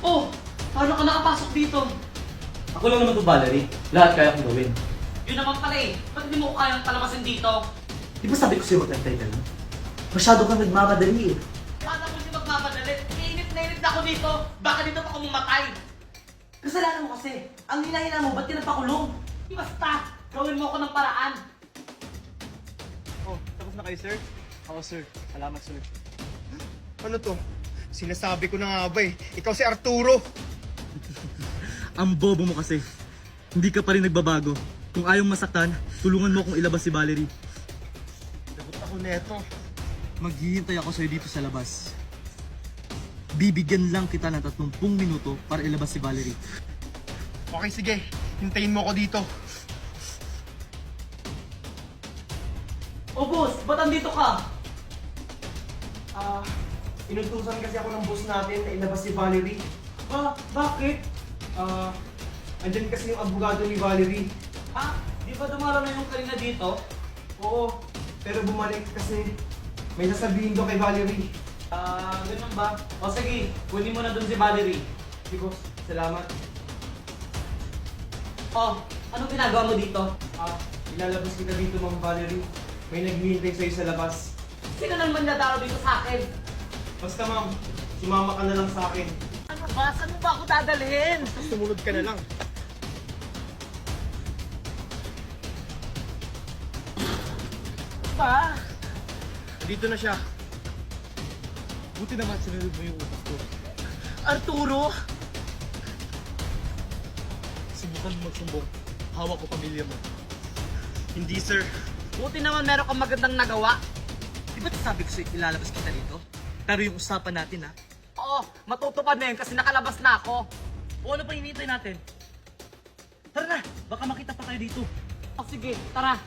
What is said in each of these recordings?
Oh, paano ka nakapasok dito? Ako lang naman to, Valerie. Lahat kaya kong gawin. Yun naman pala eh. Ba't hindi mo ko kayang palamasin dito? Di ba sabi ko sa'yo mag-antay ka lang? Masyado kang nagmamadali eh. Paano mo siya magmamadali? Init na init ako dito. Baka dito pa ako mamatay. Kasalanan mo kasi. Ang hinahina mo, ba't ka napakulong? Basta, gawin mo ako ng paraan. Oh, tapos na kayo, sir? Oo, sir. Salamat, sir. Ano to? Sinasabi ko na nga ba eh. Ikaw si Arturo. Ang bobo mo kasi. Hindi ka pa rin nagbabago. Kung ayaw masaktan, tulungan mo akong ilabas si Valerie. Lagot ako neto. Maghihintay ako sa'yo dito sa labas. Bibigyan lang kita ng 30 minuto para ilabas si Valerie. Okay, sige. Hintayin mo ako dito. Oh boss, ba't andito ka? Inutusan kasi ako ng boss natin na ilabas si Valerie. Bakit? Andyan kasi yung abogado ni Valerie. Di ba dumaraw na yung kanina dito? Oo, pero bumalik kasi may sasabihin daw kay Valerie. Ganun ba? O sige, kunin mo na dun si Valerie. Sige boss, salamat. Oh, anong ginagawa mo dito? Ilalabas kita dito, Ma'am Valerie. May naghihintay sa'yo sa labas. Sino naman nadaro dito sa akin? Basta ma'am, sumama ka na lang sa akin. Ano ba? Saan mo ba ako dadalhin? Sumunod ka na lang. Ba? Dito na siya. Buti naman sinunod mo yung utak ko. Arturo? Subukan mo magsumbong. Hawak ko pamilya mo. Hindi sir. Buti naman meron kang magandang nagawa. Di ba sabi ko sa'yo ilalabas kita dito? Pero yung usapan natin ha. Oo, matutupad na yun kasi nakalabas na ako. O ano pa hinihintay natin? Tara na! Baka makita pa tayo dito. O sige, tara.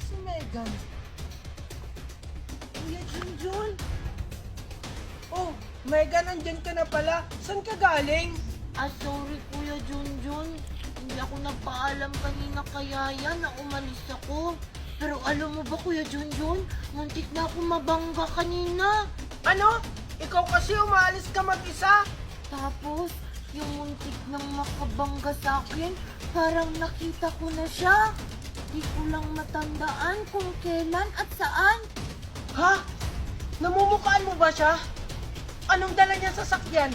Si Megan. Kuya Junjun. Oh, Megan, andyan ka na pala. Saan ka galing? Sorry Kuya Junjun. Hindi ako nagpaalam kanina kaya yan na umalis ako. Pero alam mo ba Kuya Junjun, muntik na ako mabangga kanina. Ano? Ikaw kasi umalis ka mag-isa? Tapos, yung muntik nang makabangga sa akin, parang nakita ko na siya. Di ko lang matandaan kung kailan at saan. Ha? Namumukhaan mo ba siya? Anong dala niya sa sakyan?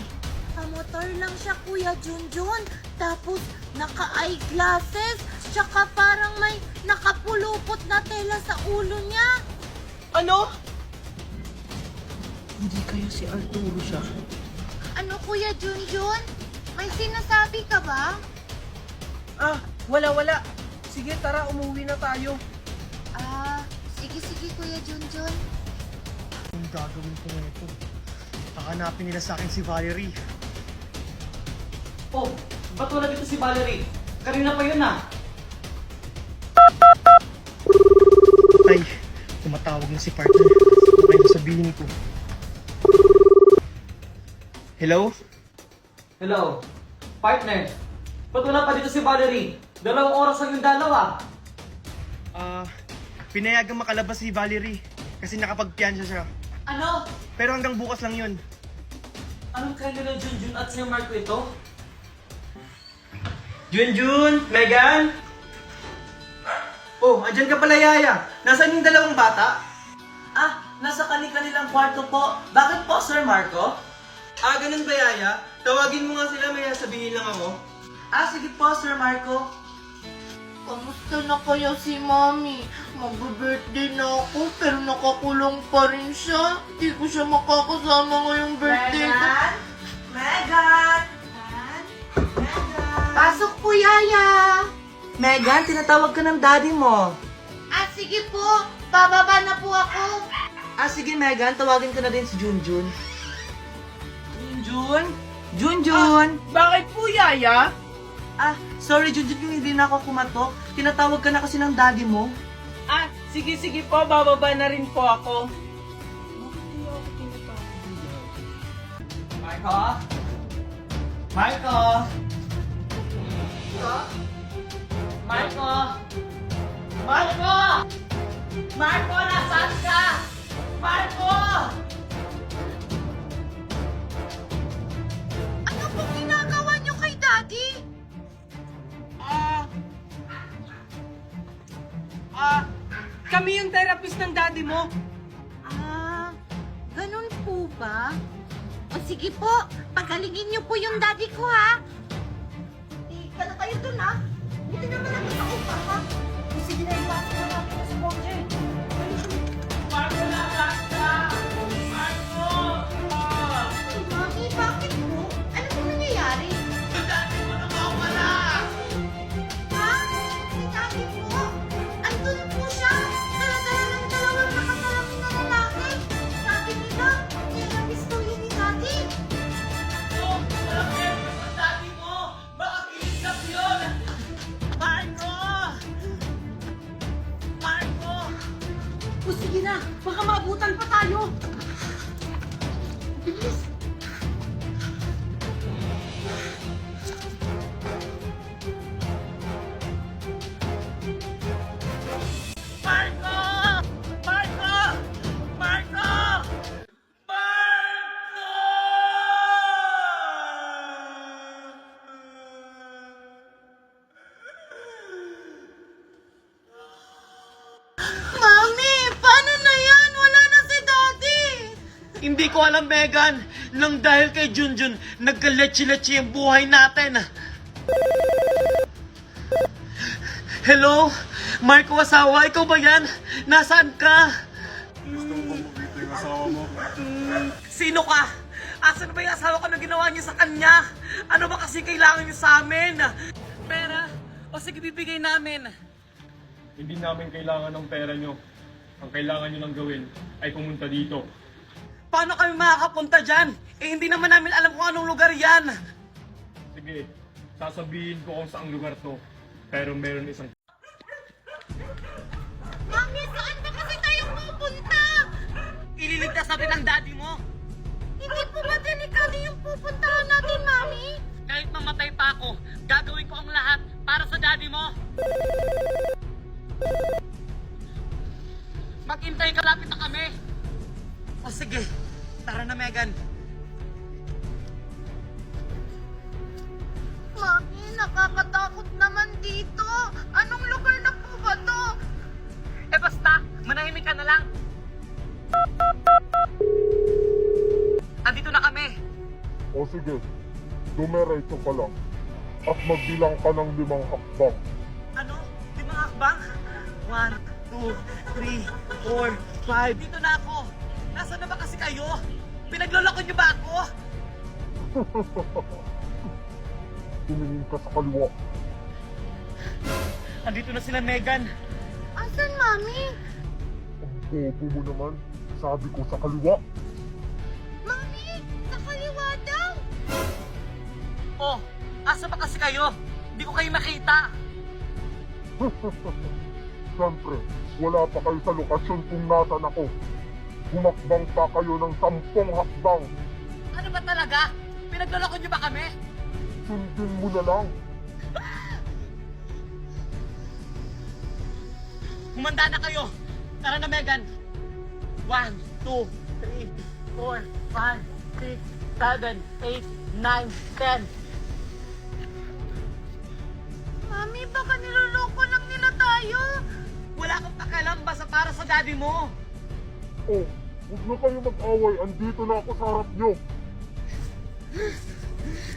Motor lang siya Kuya Junjun. Tapos, naka-eyeglasses. Tsaka parang may nakapulupot na tela sa ulo niya. Ano? Hindi kayo si Arturo siya. Ano Kuya Junjun? May sinasabi ka ba? Wala. Sige, tara, umuwi na tayo. Sige Kuya Junjun. Ang gagawin ko na ito. Hahanapin nila sa akin si Valerie. Oh, ba't wala dito si Valerie? Kanina pa yun ah. Tay, tumatawag na si partner. Ano kayong sabihin ko? Hello? Hello? Partner? Ba't wala pa dito si Valerie? 2 oras lang yung dalawa. Pinayagang makalabas si Valerie kasi nakapagpiansya siya. Ano? Pero hanggang bukas lang yun. Anong kayo nila Junjun at si Marco ito? Junjun! Megan! Oh, andyan ka pala, Yaya. Nasaan yung dalawang bata? Nasa kanilang kwarto po. Bakit po, Sir Marco? Ganun ba, Yaya? Tawagin mo nga sila, may sabihin lang ako. Sige po, Sir Marco. Kamusta na kaya si Mami? Mag-birthday na ako pero nakakulong pa rin siya. Hindi ko siya makakasama ngayong birthday ko. Megan! Pasok po, Yaya! Megan, tinatawag ka ng daddy mo. Sige po. Bababa na po ako. Sige, Megan, tawagin ko na din si Junjun. Junjun? Junjun! Bakit po, Yaya? Sorry, Junjun, kung hindi na ako kumatok. Tinatawag ka na kasi ng daddy mo. Sige po, bababa na rin po ako. Marco? Marco? Marco! Marco! Marco, nasaan ka? Marco! Ano pong ginagawa niyo kay Daddy? Kami yung therapist ng daddy mo. Ganun po ba? O sige po, pagalingin niyo po yung daddy ko, ha? Ika na kayo dun, ha? Buti naman ako sa upa, ha? Sige na, ipasok na natin sa sponsor. Marco, nasaan ka? Marco! Mami, bakit po? Ano po nangyayari? Yung dati mo nawawala! Ha? Si daddy po? Andun po siya? Dala-dala ng dalawang nakasalamin na lalaki. Sabi nila, therapist daw yun ni daddy. Oh, walang meron sa dati mo! Baka kinikap yun! Marco! Marco! O sige na, baka maabutan pa tayo. Bilis. Marco! Marco! Marco! Mami, paano na yan? Wala na si daddy. Hindi ko alam, Megan. Nang dahil kay Junjun, nagkaletsi-letsi ang buhay natin. Hello? Marco Asawa, ikaw ba yan? Nasaan ka? Gusto mo bang mabito yung asawa mo? Sino ka? Asan ba yung asawa ko na ginawa niyo sa kanya? Ano ba kasi kailangan niyo sa amin? Pera? O sige, bibigay namin. Hindi namin kailangan ng pera nyo. Ang kailangan nyo lang gawin ay pumunta dito. Paano kami makakapunta dyan? Eh, hindi naman namin alam kung anong lugar yan. Sige, sasabihin ko kung saang lugar to. Pero meron isang... Mami, saan ba kasi tayo pupunta? Ililigtas natin ang daddy mo. Hindi po ba delikado yung pupuntahan natin, Mami? Kahit mamatay pa ako, gagawin ko ang lahat para sa daddy mo. Maghintay, kalapit na kami. O sige, tara na, Megan. Mami, nakakatakot naman dito. Anong lugar na po ba to? Eh basta, manahimik ka na lang. Andito na kami. O sige, dumiretso ka lang. At magbilang ka ng 5 hakbang. Ano? 5 hakbang? 1, 2, 3, 4, 5. Dito na ako. Nasaan na ba kasi kayo? Pinagloloko niyo ba ako? Tumingin ka sa kaliwa. Andito na sila, Megan. Asan, Mami? Ang bobo mo naman. Sabi ko sa kaliwa. Mami, sa kaliwa daw. Oh, asa ba kasi kayo? Hindi ko kayo makita. Siyempre, wala pa kayo sa lokasyon kung nasan ako. Humakbang pa kayo ng 10 hakbang. Ano ba talaga? Pinagloloko niyo ba kami? Sundin mo na lang. Humanda na kayo. Tara na, Megan. 1, 2, 3, 4, 5, 6, 7, 8, 9, 10. Mami, baka niloloko lang nila tayo. Wala akong pakialam, basta para sa daddy mo. Oh, huwag na kayo mag-away. Andito na ako sa harap nyo.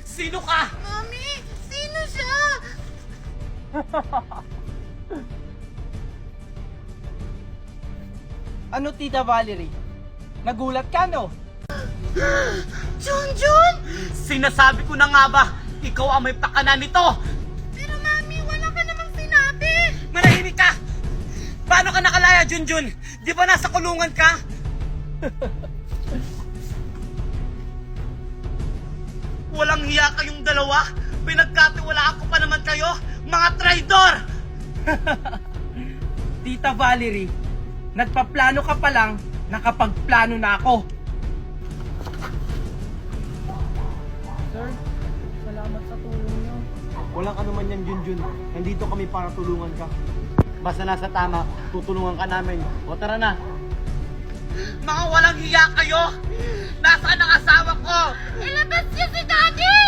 Sino ka? Mami, sino siya? Ano, Tita Valerie? Nagulat ka, no? Junjun! Sinasabi ko na nga ba, ikaw ang may pakana nito. Pero Mami, wala ka namang sinabi. Manahimik ka! Paano ka nakalaya, Junjun? Di ba nasa kulungan ka? Walang hiya kayong dalawa. Pinagkatiwalaan ko pa naman kayo, mga traidor! Tita Valerie, nagpaplano ka pa lang, nakapagplano na ako. Sir, salamat sa tulong niyo. Walang anuman yan, Junjun. Nandito kami para tulungan ka. Basta nasa tama, tutulungan ka namin. O tara na. Mga walang hiya kayo! Nasaan ang asawa ko? Ilabas niyo si Daddy!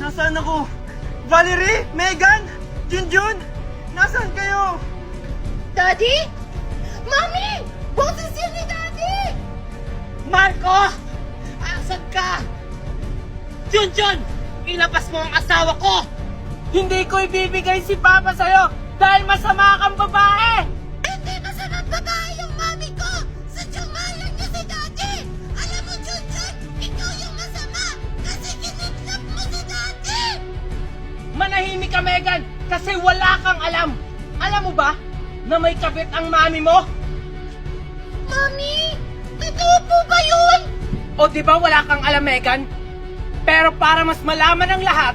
Nasaan ako? Valerie? Megan? Junjun? Nasaan kayo? Daddy? Mami! Boses yun ni Daddy! Marco! Asan ka? Junjun! Ilabas mo ang asawa ko! Hindi ko ibibigay si Papa sa'yo dahil masama kang babae! Hindi masamang babae yung mami ko! Sadyungalan niyo si Daddy! Alam mo, Junjun, ikaw yung masama kasi kinidnap mo si Daddy! Manahimik ka, Megan, kasi wala kang alam. Alam mo ba na may kabit ang mami mo? Mami! Totoo po ba yun? O di ba wala kang alam, Megan? Pero para mas malaman ang lahat,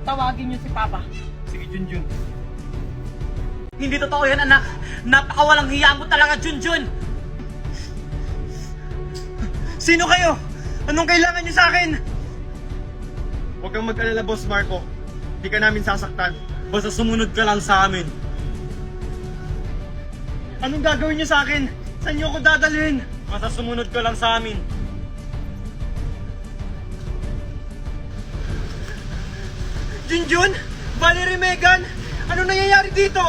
tawagin niyo si Papa. Sige, Junjun. Hindi totoo yan, anak. Napakawalang hiya mo talaga, Junjun. Sino kayo? Anong kailangan niyo sa akin? Huwag kang mag-alala, Boss Marco. Hindi ka namin sasaktan. Basta sumunod ka lang sa amin. Anong gagawin niyo sa akin? Saan niyo ako dadalhin? Basta sumunod ka lang sa amin. Junjun? Valerie, Megan? Ano nangyayari dito?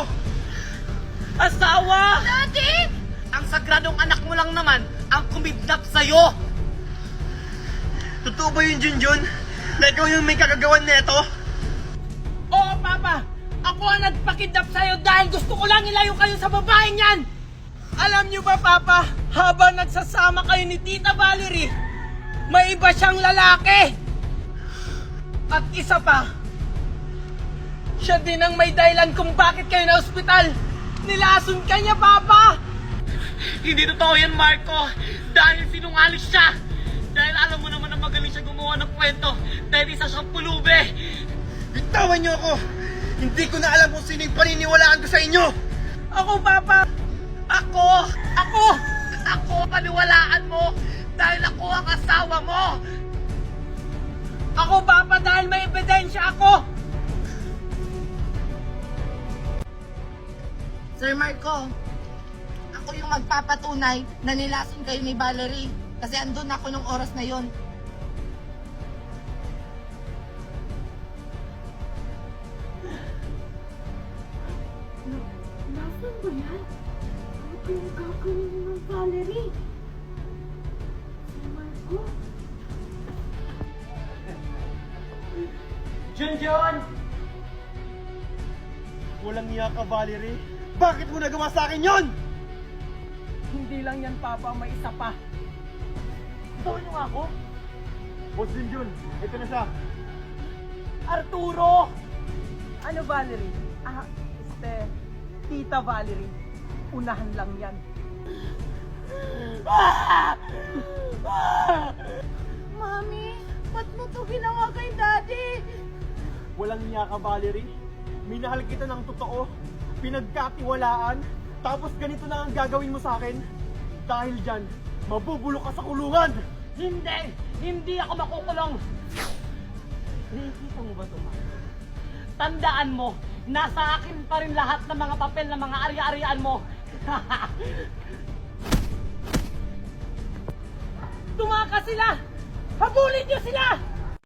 Asawa! Daddy! Ang sagradong anak mo lang naman ang kumidnap sa'yo! Totoo ba yun, Junjun? Na ikaw yung may kakagawan nito? Oo, Papa! Ako ang nagpakidnap sa'yo dahil gusto ko lang ilayo kayo sa babaeng yan! Alam niyo ba, Papa, habang nagsasama kayo ni Tita Valerie, may iba siyang lalaki! At isa pa, siya din ang may dahilan kung bakit kayo na ospital! Nilason ka niya, Papa! Hindi totoo yan, Marco! Dahil sinungaling siya! Dahil alam mo naman na magaling siya gumawa ng kwento dahil isa siyang pulube! Bitawan niyo ako! Hindi ko na alam kung sino yung paniniwalaan ko sa inyo! Ako, Papa! Ako! Ako paniwalaan mo dahil ako ang asawa mo! Ako, Papa, dahil may ebidensya ako! Sir Marco, ako yung magpapatunay na nilason kayo ni Valerie kasi andun ako nung oras na yon. Nasaan ba yan? Ano kayong gagawin ng Valerie? Sir Marco? Junjun! Walang niya ka, Valerie. Bakit mo nagawa sa akin yon? Hindi lang yan, Papa, may isa pa. Gawin niyo nga ako? Boss Junjun, ito na siya. Arturo! Ano, Valerie? Tita Valerie. Unahan lang yan. Mami, ba't mo to ginawa kay Daddy? Walang niya ka, Valerie. Minahal kita ng totoo. Pinagkatiwalaan. Tapos ganito na ang gagawin mo sa akin. Dahil dyan, mabubulok ka sa kulungan. Hindi! Hindi ako makukulong! Nakikita mo ba ito, Marco? Tandaan mo, nasa akin pa rin lahat ng mga papel ng mga ari-arian mo. Tumakas sila! Habulin niyo sila!